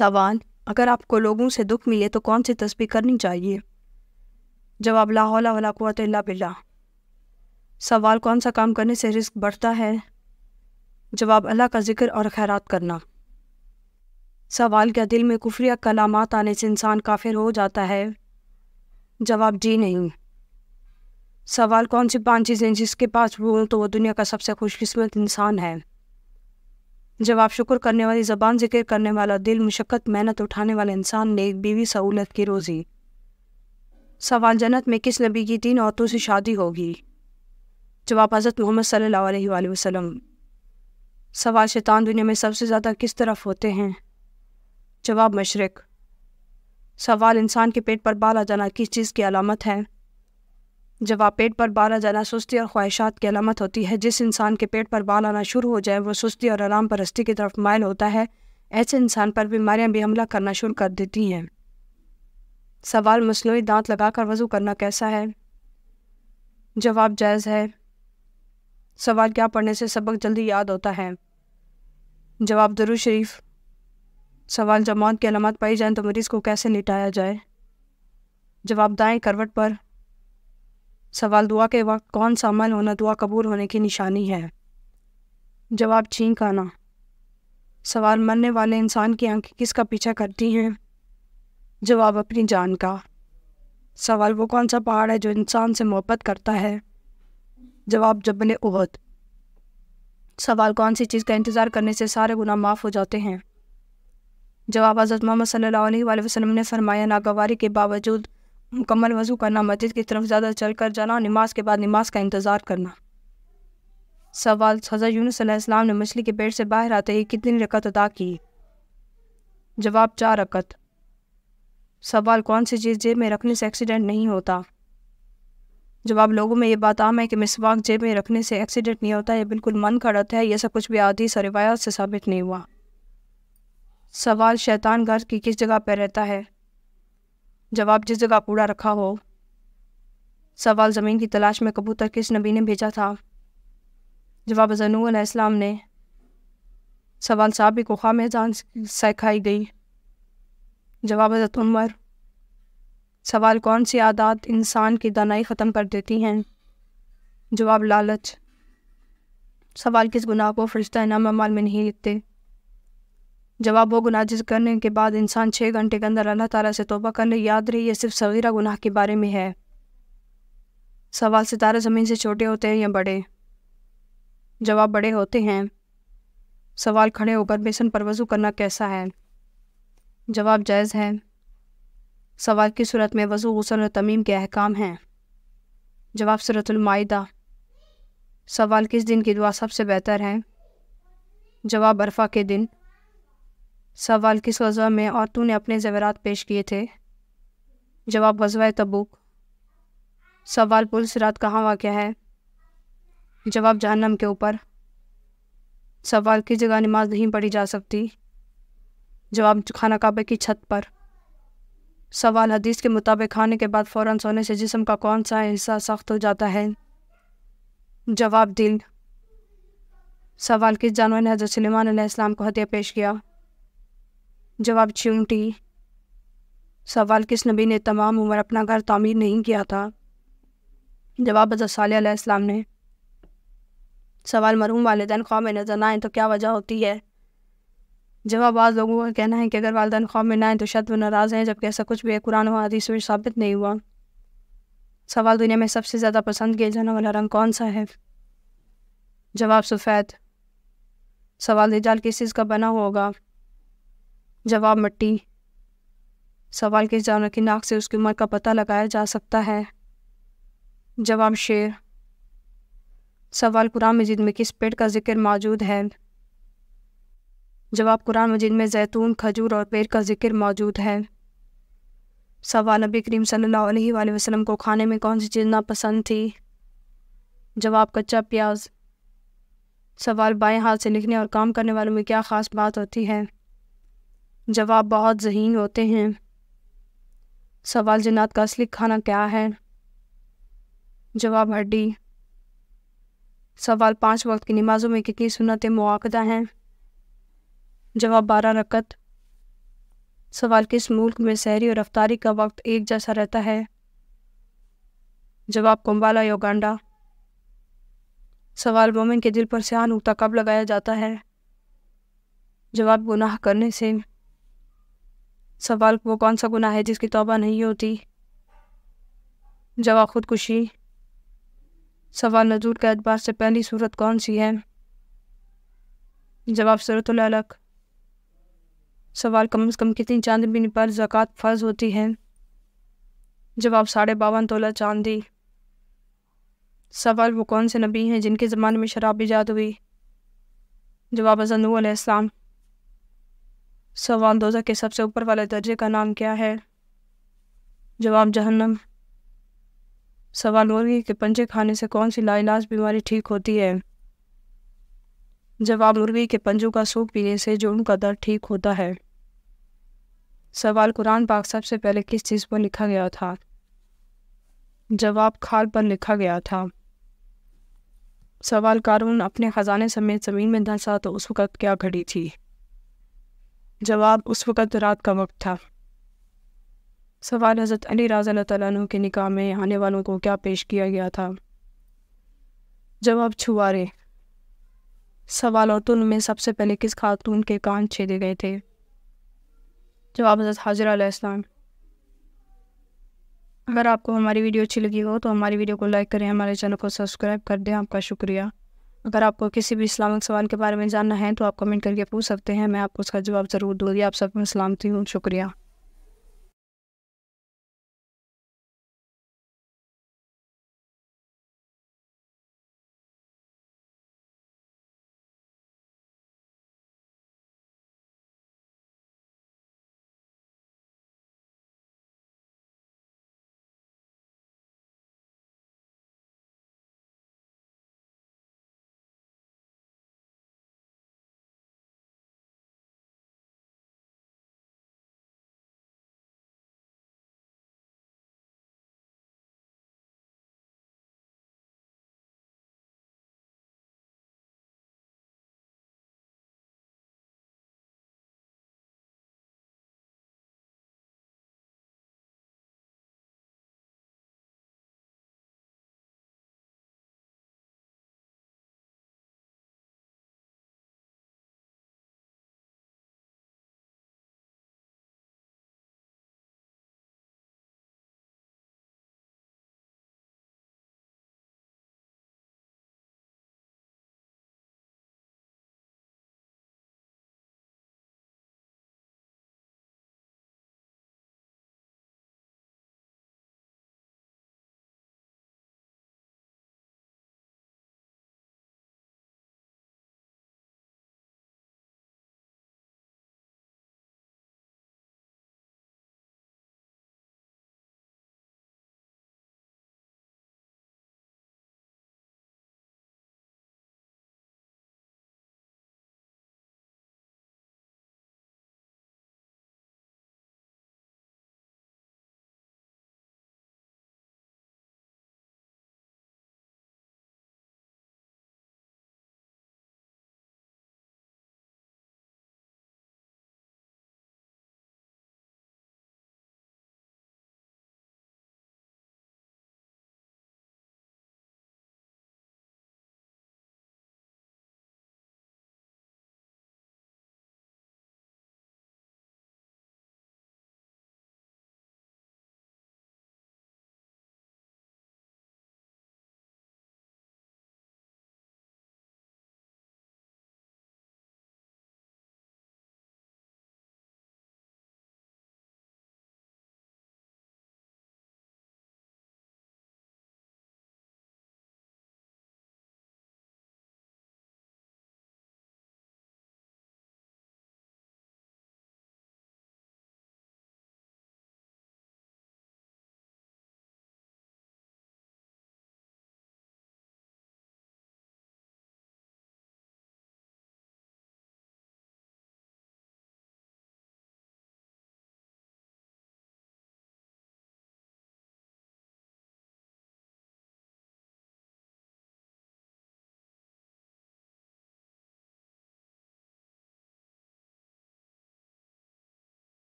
سوال: اگر آپ کو لوگوں سے دکھ ملے تو کون سی تسبیح کرنی چاہیے؟ جواب: لا حول ولا قوت الا باللہ۔ سوال: کون سا کام کرنے سے رزق بڑھتا ہے؟ جواب: اللہ کا ذکر اور خیرات کرنا۔ سوال: کیا دل میں کفریہ کلمات آنے سے انسان کافر ہو جاتا ہے؟ جواب: جی نہیں۔ سوال: کون سی 5 چیزیں جس کے پاس وہ ہوں تو وہ دنیا کا سب سے خوش قسمت انسان ہے؟ جواب: شکر کرنے والی زبان، ذکر کرنے والا دل، مشقت محنت اٹھانے والا انسان، نیک بیوی، سہولت کی روزی۔ سوال: جنت میں کس نبی کی 3 عورتوں سے شادی ہوگی؟ جواب: حضرت محمد صلی اللہ علیہ وآلہ وسلم۔ سوال: شیطان دنیا میں سب سے زیادہ کس طرف ہوتے ہیں؟ جواب: مشرق۔ سوال: انسان کے پیٹ پر بال آ جانا کس چیز کی علامت ہے؟ جواب: پیٹ پر بال آ جانا سستی اور خواہشات کی علامت ہوتی ہے۔ جس انسان کے پیٹ پر بال آنا شروع ہو جائے وہ سستی اور آرام پرستی کی طرف مائل ہوتا ہے۔ ایسے انسان پر بیماریاں بھی حملہ کرنا شروع کر دیتی ہیں۔ سوال: مصنوعی دانت لگا کر وضو کرنا کیسا ہے؟ جواب: جائز ہے۔ سوال: کیا پڑھنے سے سبق جلدی یاد ہوتا ہے؟ جواب: درود شریف۔ سوال: جب موت کی علامات پائی جائیں تو مریض کو کیسے لٹایا جائے؟ جواب: دائیں کروٹ پر۔ سوال: دعا کے وقت کون سا عمل ہونا دعا قبول ہونے کی نشانی ہے؟ جواب: چھینک آنا۔ سوال: مرنے والے انسان کی آنکھیں کس کا پیچھا کرتی ہیں؟ جواب: اپنی جان کا۔ سوال: وہ کون سا پہاڑ ہے جو انسان سے محبت کرتا ہے؟ جواب: جبل احد۔ سوال: کون سی چیز کا انتظار کرنے سے سارے گناہ معاف ہو جاتے ہیں؟ جواب: حضرت محمد صلی اللہ علیہ وآلہ وسلم نے فرمایا، ناگواری کے باوجود مکمل وضو کرنا، مسجد کی طرف زیادہ چل کر جانا، نماز کے بعد نماز کا انتظار کرنا۔ سوال: حضرت یونس علیہ السلام نے مچھلی کے پیٹ سے باہر آتے ہی کتنی رکعت ادا کی؟ جواب: 4 رکعت۔ سوال: کون سی چیز جیب میں رکھنے سے ایکسیڈنٹ نہیں ہوتا؟ جواب: لوگوں میں یہ بات عام ہے کہ مسواک جیب میں رکھنے سے ایکسیڈنٹ نہیں ہوتا، یہ بالکل من گھڑت ہے، یہ سب کچھ بھی احادیث اور روایات سے ثابت نہیں ہوا۔ سوال: شیطان گھر کی کس جگہ پہ رہتا ہے؟ جواب: جس جگہ کوڑا رکھا ہو۔ سوال: زمین کی تلاش میں کبوتر کس نبی نے بھیجا تھا؟ جواب: حضرت نوح علیہ السلام نے۔ سوال: صحابی کو خواہ میزان سکھائی گئی؟ جواب: حضرت عمر۔ سوال: کون سی عادات انسان کی دانائی ختم کر دیتی ہیں؟ جواب: لالچ۔ سوال: کس گناہ کو فرشتہ انعام اعمال میں نہیں لکھتے؟ جواب: وہ گناہ جس کرنے کے بعد انسان 6 گھنٹے کے اندر اللہ تعالیٰ سے توبہ کر لے، یاد رہے یہ صرف صغیرہ گناہ کے بارے میں ہے۔ سوال: ستارے زمین سے چھوٹے ہوتے ہیں یا بڑے؟ جواب: بڑے ہوتے ہیں۔ سوال: کھڑے ہو کر بیسن پر وضو کرنا کیسا ہے؟ جواب: جائز ہے۔ سوال: کس صورت میں وضو، غسل اور تیمم کے احکام ہیں؟ جواب: سورۃ المائدہ۔ سوال: کس دن کی دعا سب سے بہتر ہے؟ جواب: عرفہ کے دن۔ سوال: کس غزوہ میں عورتوں نے اپنے زیورات پیش کیے تھے؟ جواب: غزوہ تبوک۔ سوال: پل صراط کہاں واقع ہے؟ جواب: جہنم کے اوپر۔ سوال: کس جگہ نماز نہیں پڑھی جا سکتی؟ جواب: خانہ کعبہ کی چھت پر۔ سوال: حدیث کے مطابق کھانے کے بعد فوراً سونے سے جسم کا کون سا حصہ سخت ہو جاتا ہے؟ جواب: دل۔ سوال: کس جانور نے حضرت سلیمان علیہ السلام کو ہدیہ پیش کیا؟ جواب: چیونٹی۔ سوال: کس نبی نے تمام عمر اپنا گھر تعمیر نہیں کیا تھا؟ جواب: حضرت صالح علیہ السلام نے۔ سوال: مرحوم والدین خواب میں نظر نہ آئیں تو کیا وجہ ہوتی ہے؟ جواب: بعض لوگوں کا کہنا ہے کہ اگر والدین خواب میں نہ آئیں تو شاید وہ ناراض ہیں، جبکہ ایسا کچھ بھی قرآن و حدیث میں ثابت نہیں ہوا۔ سوال: دنیا میں سب سے زیادہ پسند کیا جانے والا رنگ کون سا ہے؟ جواب: سفید۔ سوال: دجال کس چیز کا بنا ہوگا؟ جواب: مٹی۔ سوال: کس جانور کی ناک سے اس کی عمر کا پتہ لگایا جا سکتا ہے؟ جواب: شیر۔ سوال: قرآن مجید میں کس پیڑ کا ذکر موجود ہے؟ جواب: قرآن مجید میں زیتون، کھجور اور بیر کا ذکر موجود ہے۔ سوال: نبی کریم صلی اللہ علیہ وآلہ وسلم کو کھانے میں کون سی چیز ناپسند تھی؟ جواب: کچا پیاز۔ سوال: بائیں ہاتھ سے لکھنے اور کام کرنے والوں میں کیا خاص بات ہوتی ہے؟ جواب: بہت ذہین ہوتے ہیں۔ سوال: جنات کا اصلی کھانا کیا ہے؟ جواب: ہڈی۔ سوال: 5 وقت کی نمازوں میں کتنی سنتیں مؤکدہ ہیں؟ جواب: 12 رکعت۔ سوال کس ملک میں سحری اور افطاری کا وقت ایک جیسا رہتا ہے؟ جواب کمبالا یوگانڈا۔ سوال مومن کے دل پر سیاہ نقطہ کب لگایا جاتا ہے؟ جواب گناہ کرنے سے۔ سوال وہ کون سا گناہ ہے جس کی توبہ نہیں ہوتی؟ جواب خودکشی۔ سوال نزول کے اعتبار سے پہلی سورت کون سی ہے؟ جواب سورۃ العلق۔ سوال کم از کم کتنی چاندنی پر زکوٰۃ فرض ہوتی ہے؟ جواب 52.5 تولہ چاندی۔ سوال وہ کون سے نبی ہیں جن کے زمانے میں شراب ایجاد ہوئی؟ جواب حضرت نوح علیہ السلام۔ سوال دوزخ کے سب سے اوپر والے درجے کا نام کیا ہے؟ جواب جہنم۔ سوال مرغی کے پنجے کھانے سے کون سی لاعلاج بیماری ٹھیک ہوتی ہے؟ جواب مرغی کے پنجوں کا سوپ پینے سے جوڑوں کا درد ٹھیک ہوتا ہے۔ سوال قرآن پاک سب سے پہلے کس چیز پر لکھا گیا تھا؟ جواب کھال پر لکھا گیا تھا۔ سوال قارون اپنے خزانے سمیت زمین میں دھنسا تو اس وقت کیا گھڑی تھی؟ جواب اس وقت رات کا وقت تھا۔ سوال حضرت علی رضی اللہ تعالیٰ عنہ کے نکاح میں آنے والوں کو کیا پیش کیا گیا تھا؟ جواب چھوارے۔ سوال عورتوں میں سب سے پہلے کس خاتون کے کان چھیدے گئے تھے؟ جواب حضرت حاجرہ علیہ السلام۔ اگر آپ کو ہماری ویڈیو اچھی لگی ہو تو ہماری ویڈیو کو لائک کریں، ہمارے چینل کو سبسکرائب کر دیں۔ آپ کا شکریہ۔ اگر آپ کو کسی بھی اسلامک سوال کے بارے میں جاننا ہے تو آپ کمنٹ کر کے پوچھ سکتے ہیں، میں آپ کو اس کا جواب ضرور دوں گی۔ آپ سب کو سلامتی ہوں، شکریہ۔